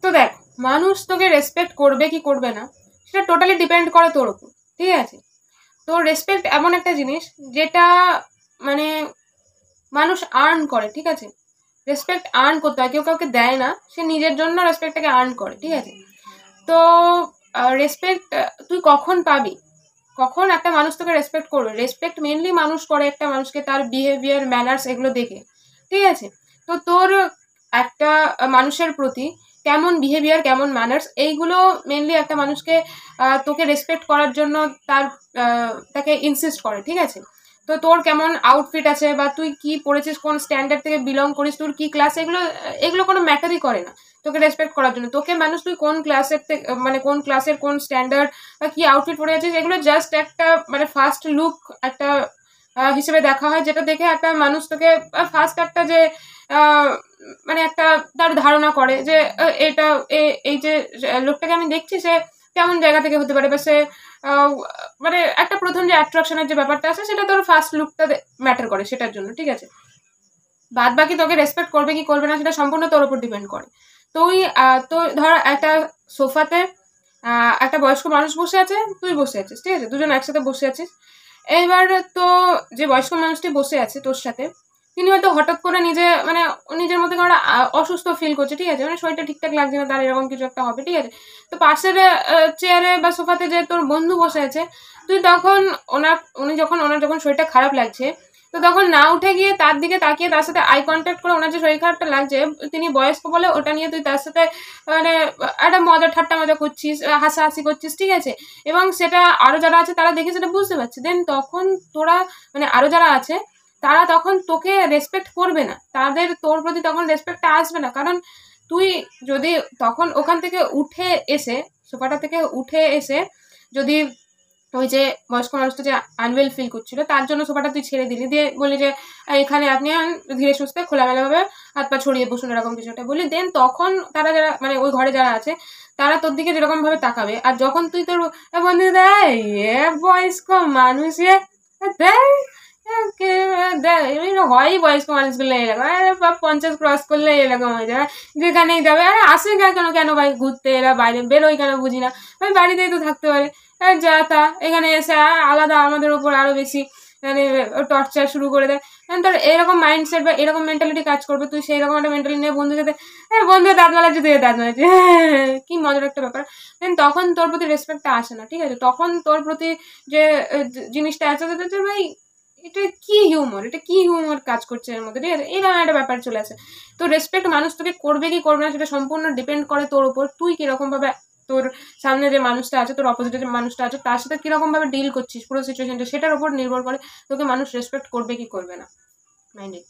তো দেখ, মানুষ তোকে রেসপেক্ট করবে কি করবে না সেটা টোটালি ডিপেন্ড করে তোর উপর, ঠিক আছে? তো রেসপেক্ট এমন একটা জিনিস যেটা মানে মানুষ আর্ন করে, ঠিক আছে? রেসপেক্ট আর্ন করতে হয়, কেউ কাউকে দেয় না, সে নিজের জন্য রেসপেক্টটাকে আর্ন করে, ঠিক আছে? তো রেসপেক্ট তুই কখন পাবি, কখন একটা মানুষ তোকে রেসপেক্ট করবে? রেসপেক্ট মেনলি মানুষ করে একটা মানুষকে তার বিহেভিয়ার, ম্যানার্স এগুলো দেখে, ঠিক আছে? তো তোর একটা মানুষের প্রতি কেমন বিহেভিয়ার, কেমন ম্যানার্স, এইগুলো মেনলি একটা মানুষকে তোকে রেসপেক্ট করার জন্য তার তাকে ইনসিস্ট করে, ঠিক আছে? তো তোর কেমন আউটফিট আছে, বা তুই কি পড়েছিস, কোন স্ট্যান্ডার্ড থেকে বিলং করিস, তোর কি ক্লাস, এগুলো এগুলো কোনো ম্যাটারই করে না তোকে রেসপেক্ট করার জন্য। তোকে মানুষ তুই কোন ক্লাসের থেকে, মানে কোন ক্লাসের কোন স্ট্যান্ডার্ড বা কি আউটফিট পরে আছিস, এগুলো জাস্ট একটা মানে ফার্স্ট লুক একটা হিসেবে দেখা হয়, যেটা দেখে একটা মানুষ তোকে ফার্স্ট একটা যে মানে একটা তার ধারণা করে যে এটা এই যে লোকটাকে আমি দেখছি সে কেমন জায়গা থেকে হতে পারে, বা সে মানে একটা প্রথম যে অ্যাট্রাকশনের যে ব্যাপারটা আছে সেটা তোর ফার্স্ট লুকটা ম্যাটার করে সেটার জন্য, ঠিক আছে? বাদ বাকি তোকে রেসপেক্ট করবে কি করবে না সেটা সম্পূর্ণ তোর উপর ডিপেন্ড করে। তুই তো ধর একটা সোফাতে একটা বয়স্ক মানুষ বসে আছে, তুই বসে আছিস, ঠিক আছে? দুজন একসাথে বসে আছিস। এবার তো যে বয়স্ক মানুষটি বসে আছে তোর সাথে, তিনি হয়তো হঠাৎ করে মানে নিজের মধ্যে কোনো অসুস্থ ফিল করছে, ঠিক আছে? মানে শরীরটা ঠিকঠাক লাগছে না তার, এরকম কিছু একটা হবে, ঠিক আছে? তো পাশের চেয়ারে বা সোফাতে যে তোর বন্ধু বসে আছে, তুই তখন ওনার যখন শরীরটা খারাপ লাগছে, তো তখন না উঠে গিয়ে তার দিকে তাকিয়ে তার সাথে আই কন্ট্যাক্ট করে, ওনার যে শরীর খারাপটা লাগছে, তিনি বয়স্ক বলে ওটা নিয়ে তুই তার সাথে মানে একটা ঠাট্টা মজা করছিস, হাসাহাসি করছিস, ঠিক আছে? এবং সেটা আরো যারা আছে তারা দেখে সেটা বুঝতে পারছে, দেন তখন তোরা মানে আরো যারা আছে তারা তখন তোকে রেসপেক্ট করবে না, তাদের তোর প্রতি তখন রেসপেক্টটা আসবে না। কারণ তুই যদি তখন ওখান থেকে উঠে এসে, সোফাটা থেকে উঠে এসে, যদি ওই যে বয়স্ক মানুষটা যে আনওয়েল ফিল করছিল তার জন্য সোফাটা তুই ছেড়ে দিলি, দিয়ে বললি যে এখানে আপনি ধীরে সুস্থে খোলামেলাভাবে হাত পা ছড়িয়ে বসুন, এরকম কিছু একটা বলি, দেন তখন তারা যারা মানে ওই ঘরে যারা আছে তারা তোর দিকে যেরকম ভাবে তাকাবে। আর যখন তুই তোর বন্ধু দেয় বয়স্ক মানুষ হয় বয়স্ক মানুষগুলো এরকম, 50 ক্রস করলে এরকম হয়ে যায়, যেখানেই যাবে আরে আসে কেন কেন ভাই ঘুরতে, এরা বাইরে বেরোয় কেন বুঝি না, ভাই বাড়িতেই তো থাকতে পারে, যা তা এখানে এসে আলাদা আমাদের উপর আরো বেশি মানে টর্চার শুরু করে দেয়। তোর এরকম মাইন্ডসেট বা এরকম মেন্টালিটি কাজ করবে, তুই সেই রকম একটা মেন্টালিটি নিয়ে বন্ধুর সাথে বন্ধু দাঁত মালাচ্ছে, তুই দাঁত মালাচ্ছে, কি মজার একটা ব্যাপার। দেন তখন তোর প্রতি রেসপেক্টটা আসে না, ঠিক আছে? তখন তোর প্রতি যে জিনিসটা আছে ভাই এটা কি হিউমার, এটা কি হিউমার কাজ করছে এর মধ্যে, ঠিক আছে? এইরকম একটা ব্যাপার চলে আসে। তো রেসপেক্ট মানুষ তোকে করবে কি করবে না সেটা সম্পূর্ণ ডিপেন্ড করে তোর উপর, তুই কিরকম ভাবে তোর সামনে যে মানুষটা আছে, তোর অপোজিটে যে মানুষটা আছে তার সাথে কিরকম ভাবে ডিল করছিস পুরো সিচুয়েশনটা, সেটার উপর নির্ভর করে তোকে মানুষ রেসপেক্ট করবে কি করবে না। Mind it.